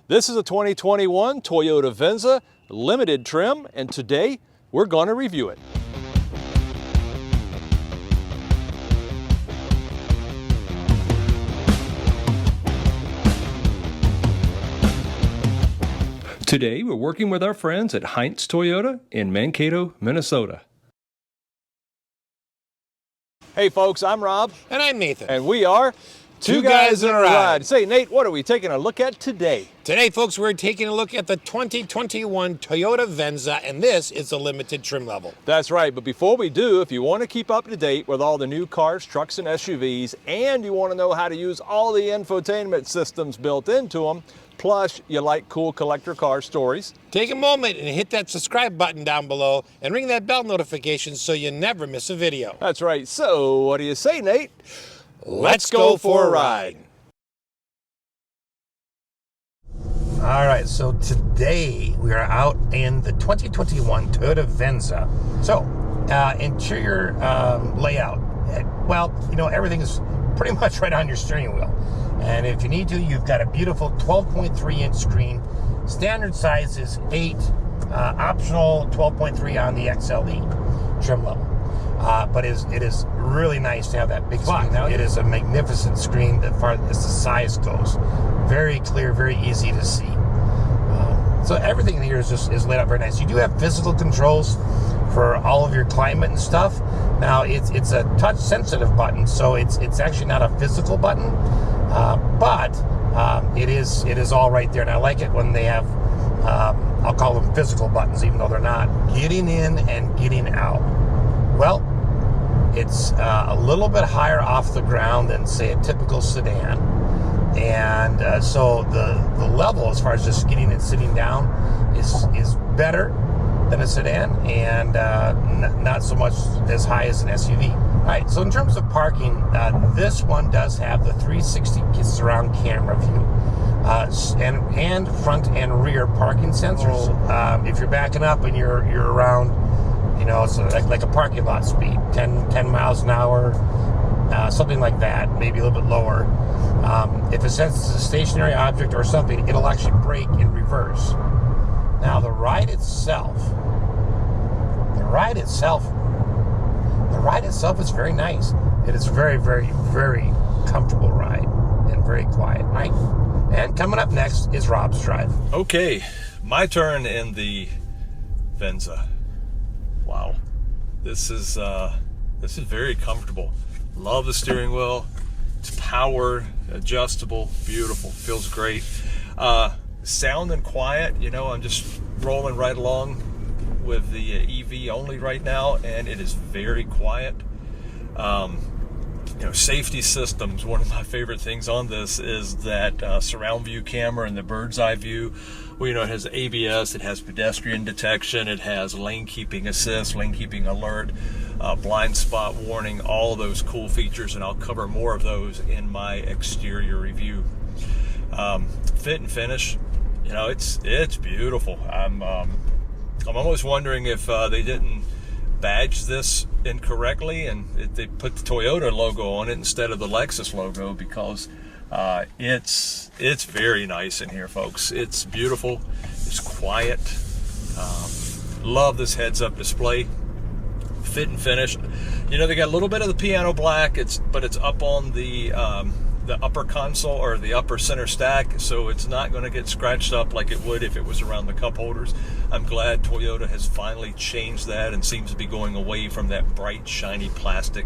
This is a 2021 Toyota Venza limited trim, and today we're going to review it. Today we're working with our friends at Heinz Toyota in Mankato, Minnesota. Hey folks, I'm Rob. And I'm Nathan. And we are Two Guys in a Ride. Say, Nate, what are we taking a look at today? Today, folks, we're taking a look at the 2021 Toyota Venza, and this is the limited trim level. That's right, but before we do, if you want to keep up to date with all the new cars, trucks, and SUVs, and you want to know how to use all the infotainment systems built into them, plus you like cool collector car stories, take a moment and hit that subscribe button down below and ring that bell notification so you never miss a video. That's right. So what do you say, Nate? Let's go for a ride. All right, so today we are out in the 2021 Toyota Venza. So, interior layout. Well, you know, everything is pretty much right on your steering wheel. And if you need to, you've got a beautiful 12.3-inch screen. Standard size is 8, optional 12.3 on the XLE trim level. But it is really nice to have that big screen. Now, it is a magnificent screen as far as the size goes. Very clear, very easy to see. So everything in here is laid out very nice. You do have physical controls for all of your climate and stuff. Now, it's a touch-sensitive button, so it's actually not a physical button, but it is all right there. And I like it when they have, I'll call them physical buttons, even though they're not. Getting in and getting out. Well, it's a little bit higher off the ground than, say, a typical sedan. And so the level, as far as just getting and sitting down, is better than a sedan, and not so much as high as an SUV. All right, so in terms of parking, this one does have the 360 surround camera view. And front and rear parking sensors. If you're backing up and you're around, you know, it's like a parking lot speed, 10 miles an hour, something like that, maybe a little bit lower. If it senses a stationary object or something, it'll actually brake in reverse. Now, the ride itself is very nice. It is very, very, very comfortable ride and very quiet, right? And coming up next is Rob's drive. Okay, my turn in the Venza. Wow, this is very comfortable. Love the steering wheel. It's power adjustable, beautiful, feels great. Sound and quiet, you know, I'm just rolling right along with the EV only right now, and it is very quiet. You know, safety systems, one of my favorite things on this is that surround view camera and the bird's eye view. Well, you know, it has ABS, it has pedestrian detection, it has lane keeping assist, lane keeping alert, blind spot warning, all of those cool features, and I'll cover more of those in my exterior review. Fit and finish, you know, it's beautiful. I'm almost wondering if they didn't badge this incorrectly and they put the Toyota logo on it instead of the Lexus logo, because it's very nice in here, folks. It's beautiful, it's quiet. Love this heads-up display. Fit and finish, you know, they got a little bit of the piano black, but it's up on the upper console or the upper center stack, so it's not going to get scratched up like it would if it was around the cup holders. I'm glad Toyota has finally changed that and seems to be going away from that bright, shiny plastic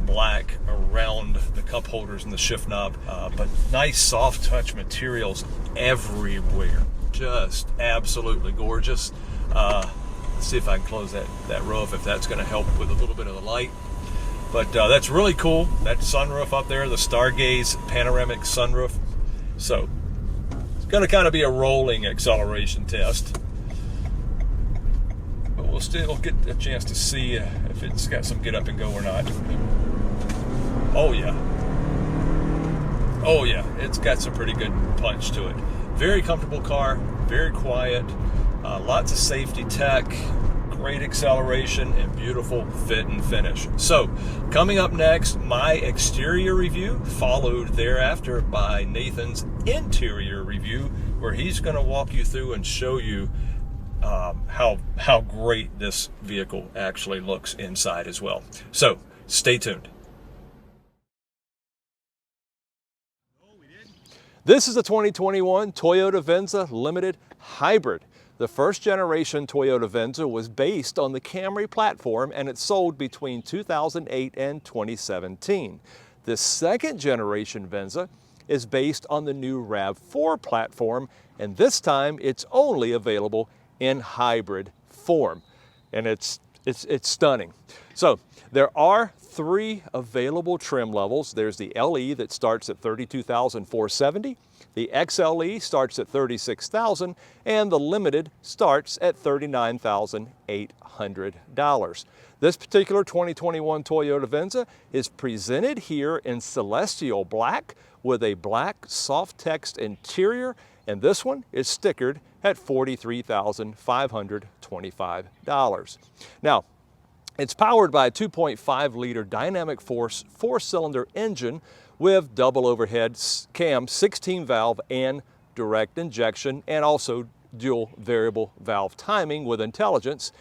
black around the cup holders and the shift knob. But nice soft touch materials everywhere. Just absolutely gorgeous. Let's see if I can close that roof, if that's going to help with a little bit of the light. But that's really cool. That sunroof up there, the Stargaze panoramic sunroof. So it's going to kind of be a rolling acceleration test. But we'll still get a chance to see if it's got some get up and go or not. Oh yeah. Oh yeah, it's got some pretty good punch to it. Very comfortable car, very quiet, lots of safety tech, great acceleration, and beautiful fit and finish. So, coming up next, my exterior review, followed thereafter by Nathan's interior review where he's going to walk you through and show you how great this vehicle actually looks inside as well. So stay tuned. This is a 2021 Toyota Venza Limited Hybrid. The first generation Toyota Venza was based on the Camry platform, and it sold between 2008 and 2017. The second generation Venza is based on the new RAV4 platform, and this time it's only available in hybrid form, and it's stunning. So there are 3 available trim levels. There's the LE that starts at $32,470, the XLE starts at $36,000, and the Limited starts at $39,800. This particular 2021 Toyota Venza is presented here in Celestial Black with a black SofTex interior, and this one is stickered at $43,525. Now, it's powered by a 2.5 liter dynamic force 4-cylinder engine with double overhead cam, 16 valve and direct injection, and also dual variable valve timing with intelligence.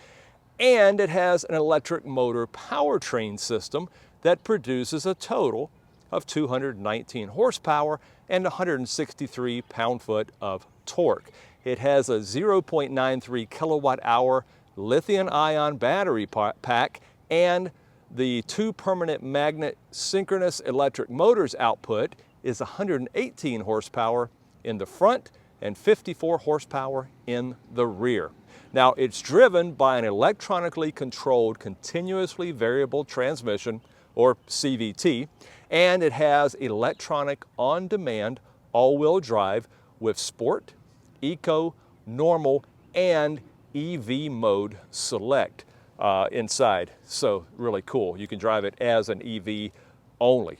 And it has an electric motor powertrain system that produces a total of 219 horsepower and 163 pound-foot of torque. It has a 0.93 kilowatt hour lithium-ion battery pack, and the 2 permanent magnet synchronous electric motors output is 118 horsepower in the front and 54 horsepower in the rear. Now, it's driven by an electronically controlled continuously variable transmission, or CVT, and it has electronic on-demand all-wheel drive with sport, eco, normal, and EV mode select inside. So really cool. You can drive it as an EV only.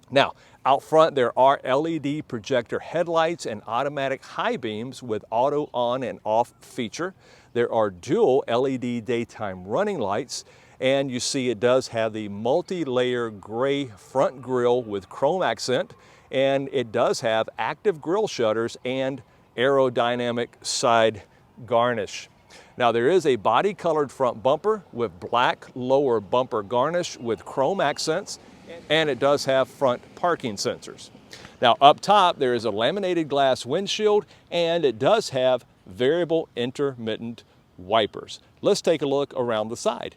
Now, out front there are LED projector headlights and automatic high beams with auto on and off feature. There are dual LED daytime running lights, and you see it does have the multi-layer gray front grille with chrome accent, and it does have active grille shutters and aerodynamic side garnish. Now, there is a body colored front bumper with black lower bumper garnish with chrome accents, and it does have front parking sensors. Now, up top there is a laminated glass windshield, and it does have variable intermittent wipers. Let's take a look around the side.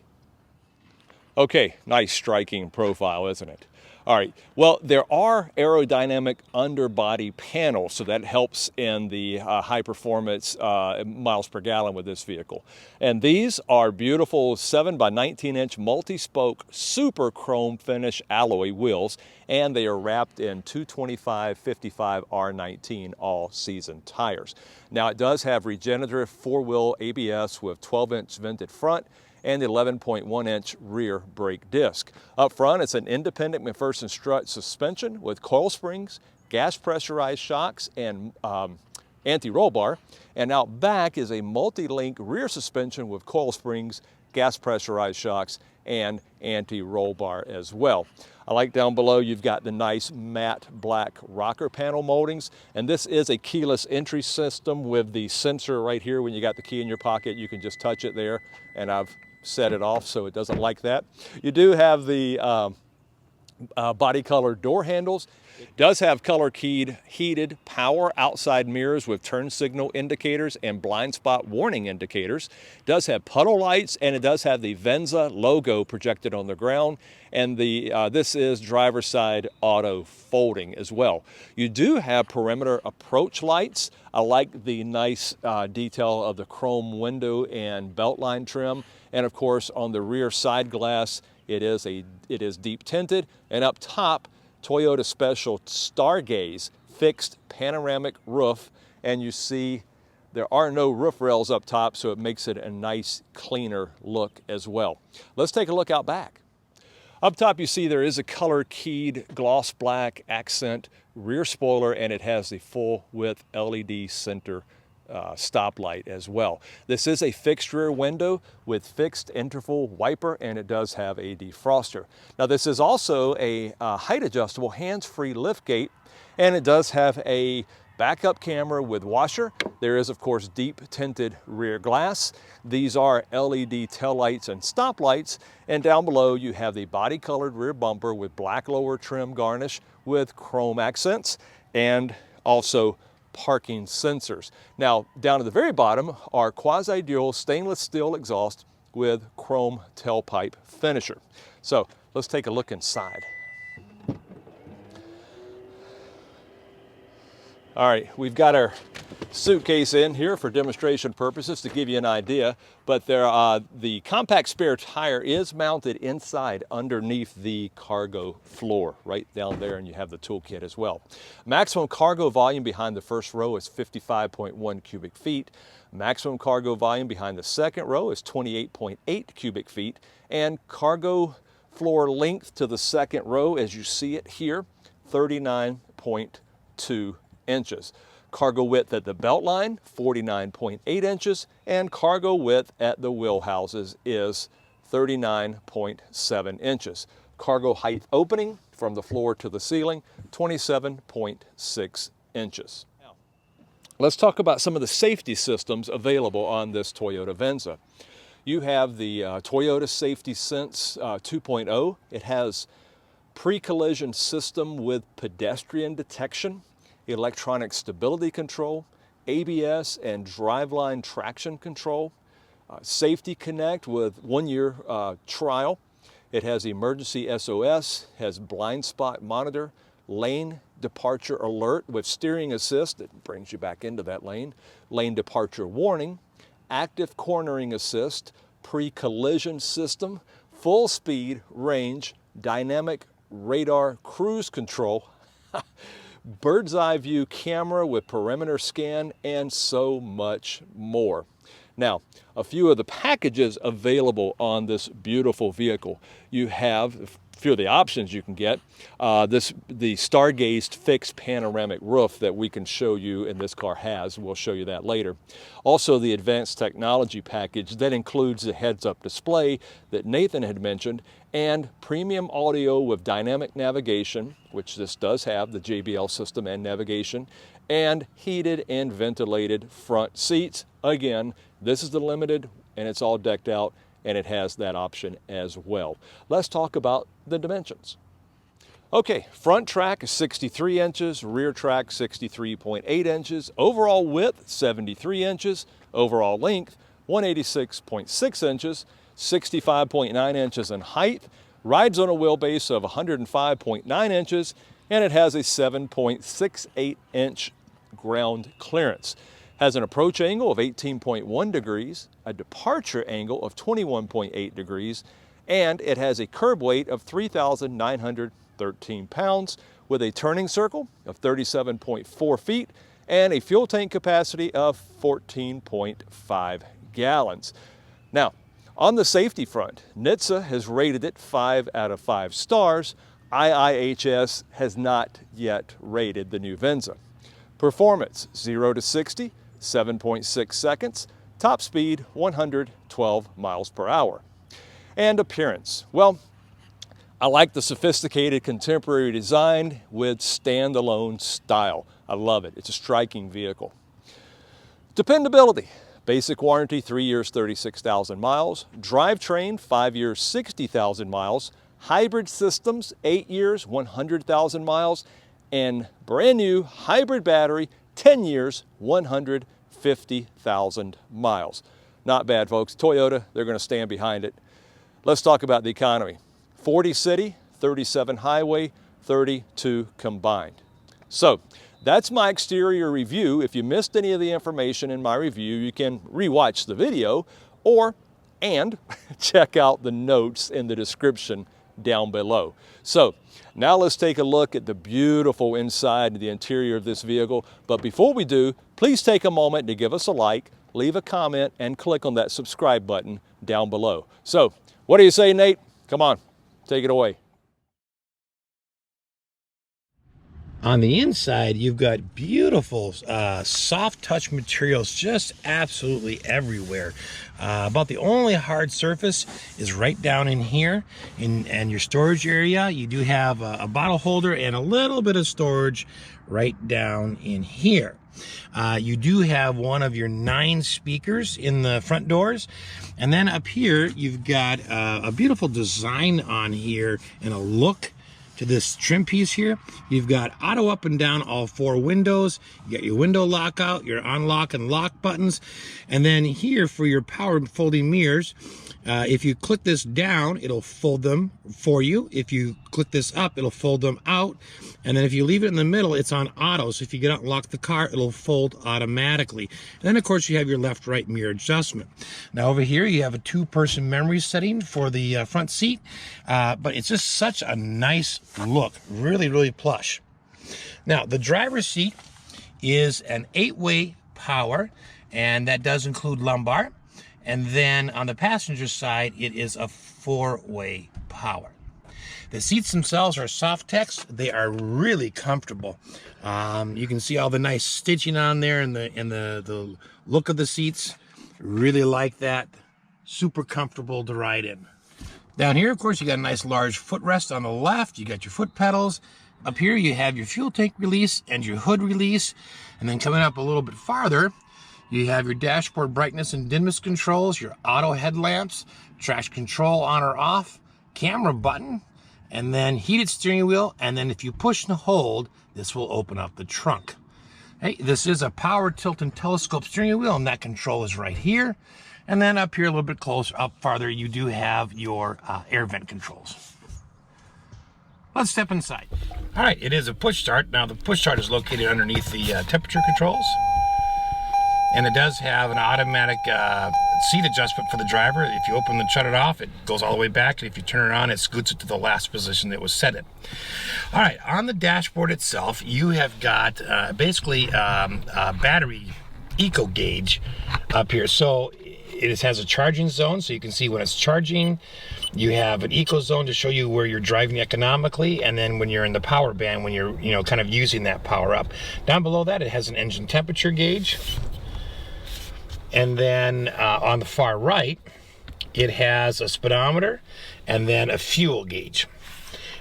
Okay, nice striking profile, isn't it? All right, well, there are aerodynamic underbody panels, so that helps in the high performance miles per gallon with this vehicle. And these are beautiful 7 by 19 inch multi-spoke super chrome finish alloy wheels, and they are wrapped in 225/55 R19 all-season tires. Now, it does have regenerative 4-wheel ABS with 12-inch vented front and 11.1 inch rear brake disc. Up front, it's an independent McPherson strut suspension with coil springs, gas pressurized shocks, and anti-roll bar. And out back is a multi-link rear suspension with coil springs, gas pressurized shocks, and anti-roll bar as well. I like down below you've got the nice matte black rocker panel moldings, and this is a keyless entry system with the sensor right here. When you got the key in your pocket, you can just touch it there, and I've set it off so it doesn't like that. You do have the body color door handles. It does have color keyed heated power outside mirrors with turn signal indicators and blind spot warning indicators. It does have puddle lights, and it does have the Venza logo projected on the ground, and this is driver's side auto folding as well. You do have perimeter approach lights. I like the nice detail of the chrome window and beltline trim, and of course on the rear side glass it is deep tinted, and up top Toyota Special Stargaze fixed panoramic roof, and you see there are no roof rails up top, so it makes it a nice cleaner look as well. Let's take a look out back. Up top you see there is a color keyed gloss black accent rear spoiler, and it has the full width LED center stoplight as well. This is a fixed rear window with fixed interval wiper, and it does have a defroster. Now, this is also a height adjustable hands-free lift gate, and it does have a backup camera with washer. There is, of course, deep tinted rear glass. These are LED taillights and stoplights. And down below, you have the body colored rear bumper with black lower trim garnish with chrome accents and also parking sensors. Now, down at the very bottom are quasi-dual stainless steel exhaust with chrome tailpipe finisher. So let's take a look inside. All right, we've got our suitcase in here for demonstration purposes to give you an idea, but the compact spare tire is mounted inside underneath the cargo floor, right down there, and you have the toolkit as well. Maximum cargo volume behind the first row is 55.1 cubic feet. Maximum cargo volume behind the second row is 28.8 cubic feet, and cargo floor length to the second row, as you see it here, 39.2 inches. Cargo width at the belt line, 49.8 inches, and cargo width at the wheel houses is 39.7 inches. Cargo height opening from the floor to the ceiling, 27.6 inches. Now, let's talk about some of the safety systems available on this Toyota Venza. You have the Toyota Safety Sense 2.0. It has pre-collision system with pedestrian detection, electronic stability control, ABS and driveline traction control, Safety Connect with 1-year trial. It has emergency SOS, has blind spot monitor, lane departure alert with steering assist that brings you back into that lane, lane departure warning, active cornering assist, pre-collision system, full speed range, dynamic radar cruise control, bird's eye view camera with perimeter scan, and so much more. Now, a few of the packages available on this beautiful vehicle. You have a few of the options you can get. The star-gazed fixed panoramic roof that we can show you, and this car has. We'll show you that later. Also, the advanced technology package that includes the heads-up display that Nathan had mentioned, and premium audio with dynamic navigation, which this does have, the JBL system and navigation, and heated and ventilated front seats. Again, this is the limited, and it's all decked out, and it has that option as well. Let's talk about the dimensions. Okay, front track is 63 inches, rear track 63.8 inches, overall width 73 inches, overall length 186.6 inches, 65.9 inches in height, rides on a wheelbase of 105.9 inches, and it has a 7.68 inch ground clearance. Has an approach angle of 18.1 degrees, a departure angle of 21.8 degrees, and it has a curb weight of 3,913 pounds with a turning circle of 37.4 feet and a fuel tank capacity of 14.5 gallons. Now, on the safety front, NHTSA has rated it 5 out of 5 stars. IIHS has not yet rated the new Venza. Performance, 0 to 60, 7.6 seconds. Top speed, 112 miles per hour. And appearance, well, I like the sophisticated contemporary design with standalone style. I love it. It's a striking vehicle. Dependability. Basic warranty, 3 years, 36,000 miles. Drivetrain, 5 years, 60,000 miles. Hybrid systems, 8 years, 100,000 miles. And brand new hybrid battery, 10 years, 150,000 miles. Not bad, folks. Toyota, they're going to stand behind it. Let's talk about the economy. 40 city, 37 highway, 32 combined. So that's my exterior review. If you missed any of the information in my review, you can rewatch the video and check out the notes in the description down below. So now let's take a look at the beautiful inside of the interior of this vehicle. But before we do, please take a moment to give us a like, leave a comment, and click on that subscribe button down below. So what do you say, Nate? Come on, take it away. On the inside, you've got beautiful soft touch materials just absolutely everywhere. About the only hard surface is right down in here and your storage area. You do have a bottle holder and a little bit of storage right down in here. You do have one of your 9 speakers in the front doors. And then up here, you've got a beautiful design on here and a look to this trim piece here. You've got auto up and down all 4 windows. You got your window lockout, your unlock and lock buttons. And then here for your power folding mirrors, if you click this down, it'll fold them for you. If you click this up, it'll fold them out. And then if you leave it in the middle, it's on auto. So if you get out and lock the car, it'll fold automatically. And then of course you have your left-right mirror adjustment. Now over here, you have a 2-person memory setting for the front seat. But it's just such a nice look, really, really plush. Now the driver's seat is an 8-way power, and that does include lumbar. And then on the passenger side, it is a 4-way power. The seats themselves are SofTex. They are really comfortable. You can see all the nice stitching on there and the look of the seats. Really like that. Super comfortable to ride in. Down here, of course, you got a nice large footrest on the left. You got your foot pedals. Up here, you have your fuel tank release and your hood release. And then coming up a little bit farther, you have your dashboard brightness and dimness controls, your auto headlamps, traction control on or off, camera button, and then heated steering wheel. And then if you push and hold, this will open up the trunk. Hey, this is a power tilt and telescope steering wheel, and that control is right here. And then up here a little bit closer, up farther, you do have your air vent controls. Let's step inside. All right, it is a push start. Now the push start is located underneath the temperature controls. And it does have an automatic seat adjustment for the driver. If you open and shut it off, it goes all the way back. And if you turn it on, it scoots it to the last position it was set in. All right, on the dashboard itself, you have got basically a battery eco gauge up here. So it has a charging zone, so you can see when it's charging. You have an eco zone to show you where you're driving economically, and then when you're in the power band, when you're kind of using that power up. Down below that, it has an engine temperature gauge. And then on the far right, it has a speedometer and then a fuel gauge.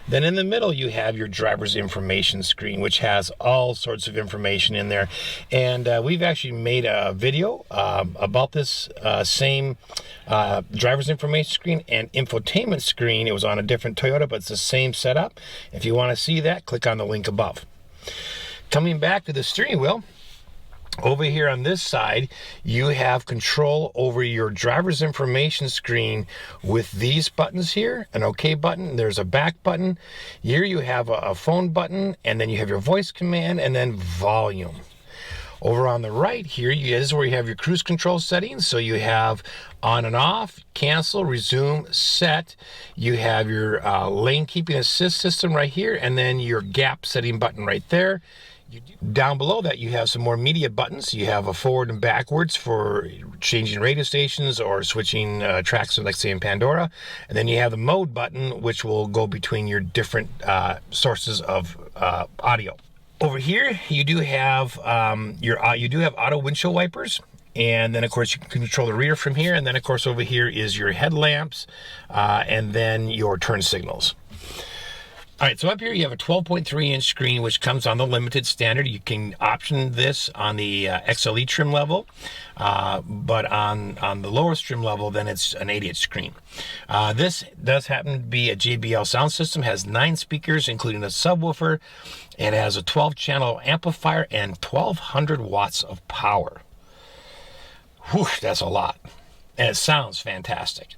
Then in the middle, you have your driver's information screen, which has all sorts of information in there. And we've actually made a video about this same driver's information screen and infotainment screen. It was on a different Toyota, but it's the same setup. If you want to see that, click on the link above. Coming back to the steering wheel, over here on this side, you have control over your driver's information screen with these buttons here, an OK button, there's a back button. Here you have a phone button, and then you have your voice command, and then volume. Over on the right here, this is where you have your cruise control settings. So you have on and off, cancel, resume, set. You have your lane keeping assist system right here, and then your gap setting button right there. Down below that, you have some more media buttons. You have a forward and backwards for changing radio stations or switching tracks, like say in Pandora. And then you have the mode button, which will go between your different sources of audio. Over here, you do have auto windshield wipers. And then, of course, you can control the rear from here. And then, of course, over here is your headlamps and then your turn signals. All right, so up here you have a 12.3-inch screen, which comes on the limited standard. You can option this on the XLE trim level, but on the lowest trim level, then it's an 8-inch screen. This does happen to be a JBL sound system, has 9 speakers, including a subwoofer. It has a 12-channel amplifier and 1,200 watts of power. Whew, that's a lot. And it sounds fantastic.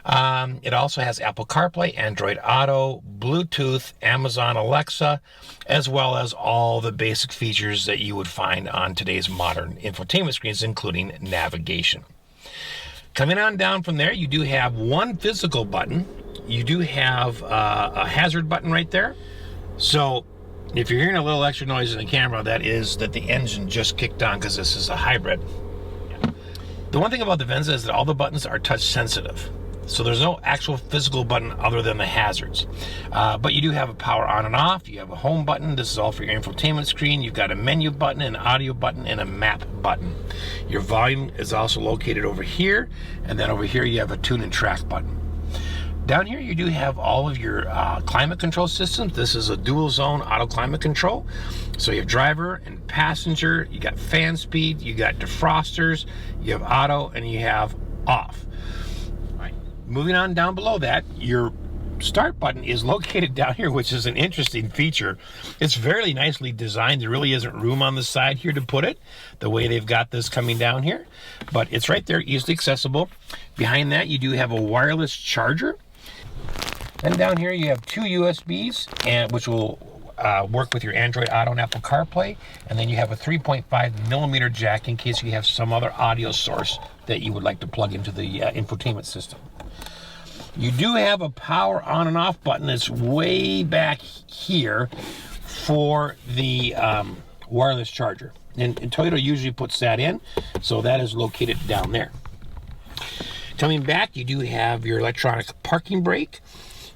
It also has Apple CarPlay, Android Auto, Bluetooth, Amazon Alexa, as well as all the basic features that you would find on today's modern infotainment screens, including navigation. Coming on down from there, you do have one physical button. You do have a hazard button right there. So if you're hearing a little extra noise in the camera, that is that the engine just kicked on, because this is a hybrid. The one thing about the Venza is that all the buttons are touch sensitive. So there's no actual physical button other than the hazards. But you do have a power on and off. You have a home button. This is all for your infotainment screen. You've got a menu button, an audio button, and a map button. Your volume is also located over here. And then over here you have a tune and track button. Down here you do have all of your climate control systems. This is a dual zone auto climate control. So you have driver and passenger, you got fan speed, you got defrosters, you have auto, and you have off. All right. Moving on down below that, your start button is located down here, which is an interesting feature. It's very nicely designed. There really isn't room on the side here to put it, the way they've got this coming down here, but it's right there, easily accessible. Behind that, you do have a wireless charger. Then down here, you have two USBs, and which will work with your Android Auto and Apple CarPlay. And then you have a 3.5mm jack in case you have some other audio source that you would like to plug into the infotainment system. You do have a power on and off button that's way back here for the wireless charger. And Toyota usually puts that in, so that is located down there. Coming back, you do have your electronic parking brake.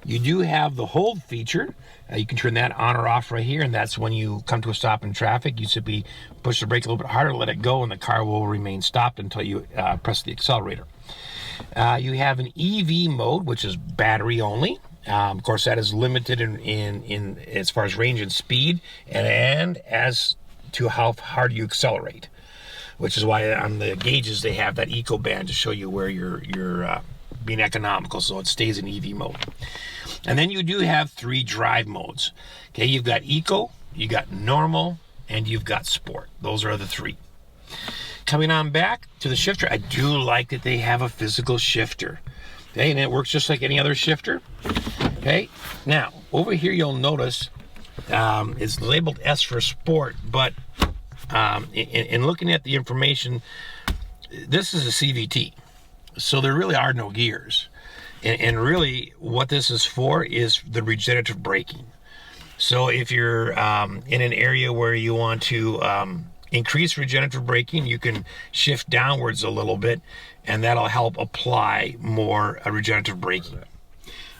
You do have the hold feature. You can turn that on or off right here, and that's when you come to a stop in traffic. You simply push the brake a little bit harder, let it go, and the car will remain stopped until you press the accelerator. You have an EV mode, which is battery only. Of course, that is limited in as far as range and speed, and as to how hard you accelerate, which is why on the gauges they have that eco band to show you where you're being economical, so it stays in EV mode. And then you do have 3 drive modes. Okay, you've got eco, you got normal, and you've got sport. Those are the 3. Coming on back to the shifter, I do like that they have a physical shifter. Okay, and it works just like any other shifter. Okay, now over here you'll notice it's labeled S for sport, but in looking at the information, this is a CVT, so there really are no gears. And really what this is for is the regenerative braking. So if you're in an area where you want to increase regenerative braking, you can shift downwards a little bit, and that'll help apply more regenerative braking.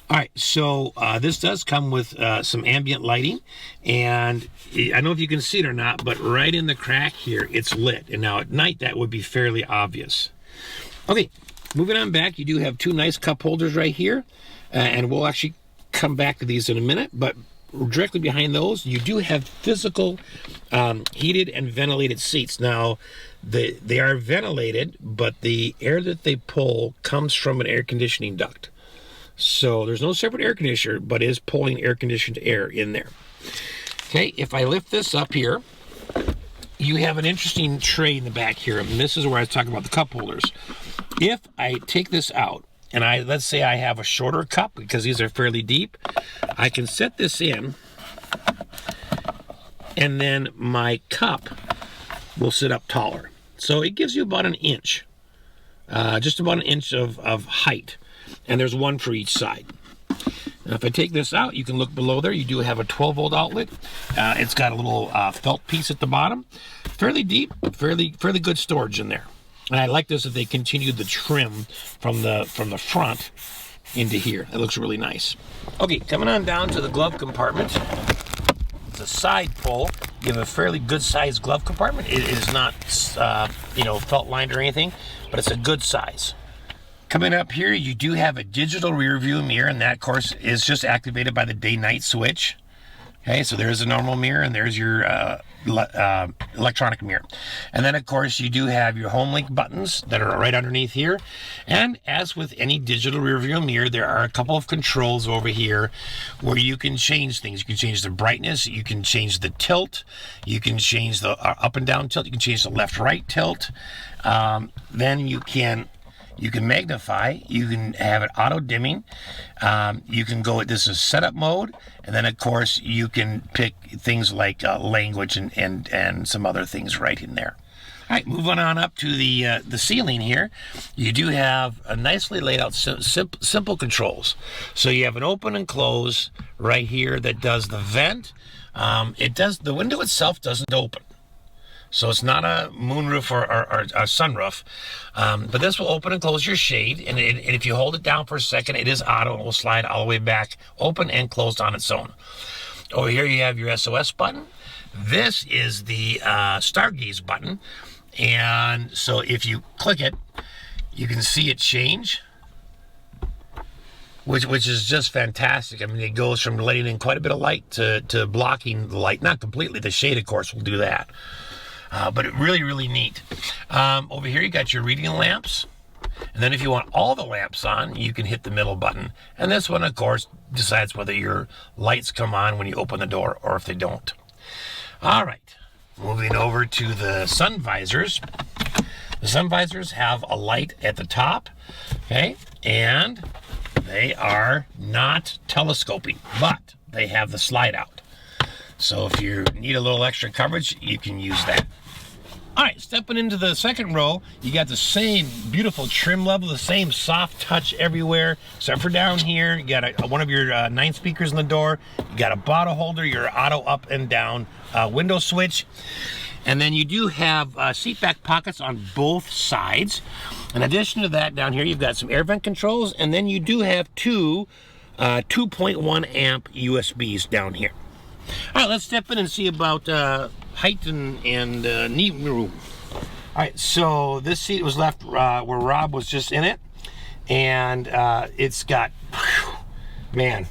All right, so this does come with some ambient lighting, and I don't know if you can see it or not, but right in the crack here, it's lit. And now at night, that would be fairly obvious. Okay, moving on back, you do have 2 nice cup holders right here, and we'll actually come back to these in a minute, but directly behind those, you do have physical heated and ventilated seats. Now, they are ventilated, but the air that they pull comes from an air conditioning duct. So there's no separate air conditioner, but it is pulling air conditioned air in there. Okay, if I lift this up here, you have an interesting tray in the back here, and this is where I was talking about the cup holders. If I take this out, and let's say I have a shorter cup, because these are fairly deep, I can set this in, and then my cup will sit up taller. So it gives you about an inch, just about an inch of height, and there's 1 for each side. Now, if I take this out, you can look below there. You do have a 12-volt outlet. It's got a little felt piece at the bottom. Fairly deep, fairly good storage in there. And I like this that they continued the trim from the front into here. It looks really nice. Okay, coming on down to the glove compartment. It's a side pull. You have a fairly good sized glove compartment. It is not, felt lined or anything, but it's a good size. Coming up here, you do have a digital rear view mirror, and that, of course, is just activated by the day-night switch. Okay, so there's a normal mirror, and there's your electronic mirror. And then, of course, you do have your home link buttons that are right underneath here. And as with any digital rear view mirror, there are a couple of controls over here where you can change things. You can change the brightness, you can change the tilt, you can change the up and down tilt, you can change the left-right tilt. Then you can magnify, you can have it auto dimming, you can go, this is setup mode, and then of course you can pick things like language and some other things right in there. All right, moving on up to the ceiling here, you do have a nicely laid out simple controls. So you have an open and close right here that does the vent. The window itself doesn't open. So it's not a moonroof or a sunroof, but this will open and close your shade, and if you hold it down for a second, it is auto, and it will slide all the way back, open and closed on its own. Over here you have your SOS button. This is the Stargaze button, and so if you click it, you can see it change. which is just fantastic. I mean, it goes from letting in quite a bit of light to blocking the light. Not completely. The shade, of course, will do that. But it really neat. Over here, you got your reading lamps. And then if you want all the lamps on, you can hit the middle button. And this one, of course, decides whether your lights come on when you open the door or if they don't. All right, moving over to the sun visors. The sun visors have a light at the top, okay? And they are not telescoping, but they have the slide out. So if you need a little extra coverage, you can use that. All right, stepping into the second row, you got the same beautiful trim level, the same soft touch everywhere, except for down here. You got one of your 9 speakers in the door. You got a bottle holder, your auto up and down window switch. And then you do have seat back pockets on both sides. In addition to that, down here, you've got some air vent controls, and then you do have two 2.1 amp USBs down here. All right, let's step in and see about height and knee room. All right, so this seat was left where Rob was just in it, and it's got, man,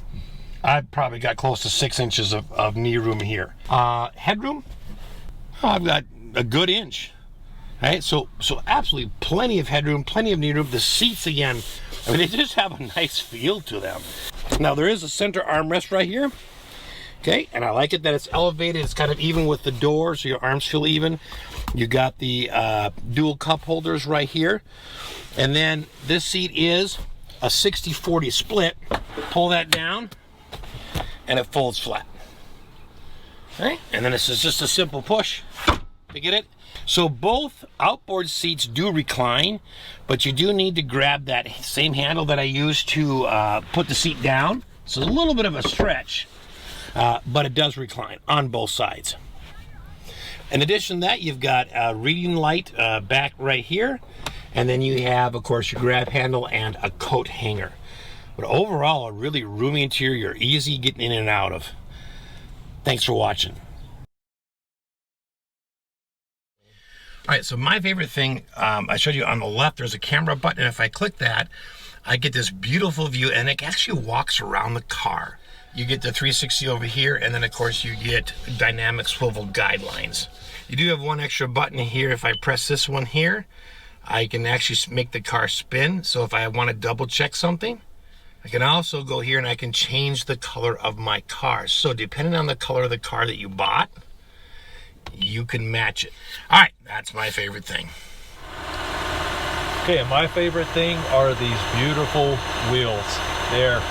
I've probably got close to 6 inches of knee room here. Headroom, I've got a good inch. All right, so absolutely plenty of headroom, plenty of knee room. The seats, again, I mean, they just have a nice feel to them. Now, there is a center armrest right here. Okay, and I like it that it's elevated. It's kind of even with the door, so your arms feel even. You got the dual cup holders right here. And then this seat is a 60-40 split. Pull that down, and it folds flat. Okay, and then this is just a simple push to get it. So both outboard seats do recline, but you do need to grab that same handle that I used to put the seat down. So a little bit of a stretch. But it does recline on both sides. In addition to that, you've got a reading light back right here. And then you have, of course, your grab handle and a coat hanger. But overall, a really roomy interior, easy getting in and out of. Thanks for watching. All right, so my favorite thing, I showed you on the left, there's a camera button. And if I click that, I get this beautiful view, and it actually walks around the car. You get the 360 over here, and then of course you get dynamic swivel guidelines. You do have one extra button here. If I press this one here, I can actually make the car spin. So if I want to double check something, I can also go here and I can change the color of my car. So depending on the color of the car that you bought, you can match it. All right, that's my favorite thing. Okay, and my favorite thing are these beautiful wheels. They're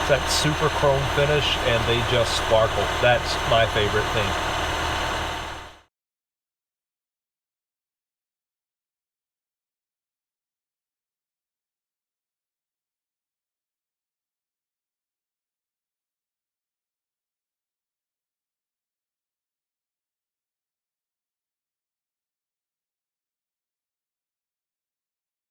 that super chrome finish, and they just sparkle. That's my favorite thing.